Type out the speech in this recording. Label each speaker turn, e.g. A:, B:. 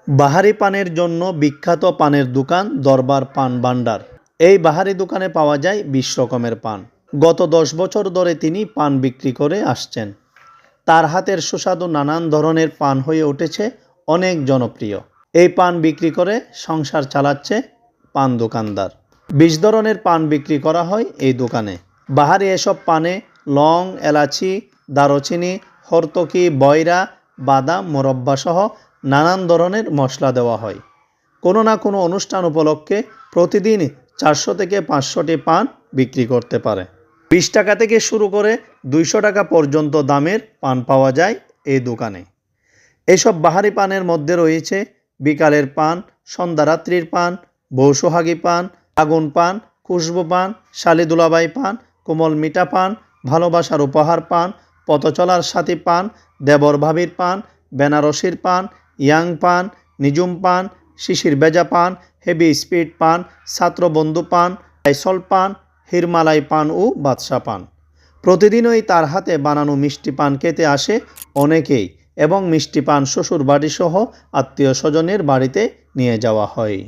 A: বাহারি পানের জন্য বিখ্যাত পানের দোকান দরবার পান ভান্ডার। এই বাহারি দোকানে পাওয়া যায় 20 রকমের পান। গত 10 বছর ধরে তিনি পান বিক্রি করে আসছেন। তার হাতের সুস্বাদু নানান ধরনের পান হয়ে উঠেছে অনেক জনপ্রিয়। এই পান বিক্রি করে সংসার চালাচ্ছে পান দোকানদার। 20 ধরনের পান বিক্রি করা হয় এই দোকানে। বাহারি এসব পানে লং, এলাচি, দারুচিনি, হরতকি, বয়রা, বাদাম, মোরব্বা সহ নানান ধরনের মশলা দেওয়া হয়। কোনো না কোনো অনুষ্ঠান উপলক্ষে প্রতিদিন 400 থেকে 500টি পান বিক্রি করতে পারে। 20 টাকা থেকে শুরু করে 200 টাকা পর্যন্ত দামের পান পাওয়া যায় এই দোকানে। এসব বাহারি পানের মধ্যে রয়েছে বিকালের পান, সন্ধ্যারাত্রির পান, বৌসোহাগী পান, আগুন পান, খুশবু পান, শালি দুলাভাই পান, কোমল মিঠা পান, ভালোবাসার উপহার পান, পথচলার সাথী পান, দেবর ভাবির পান, বেনারসির পান, ইয়াং পান, নিজুম পান, শিশির ভেজা পান, হেভি স্পিড পান, ছাত্রবন্ধু পান, আইসল পান, হিরমালাই পান ও বাদশা পান। প্রতিদিনই তার হাতে বানানো মিষ্টি পান খেতে আসে অনেকেই এবং মিষ্টি পান শ্বশুর বাড়ি সহ আত্মীয় স্বজনের বাড়িতে নিয়ে যাওয়া হয়।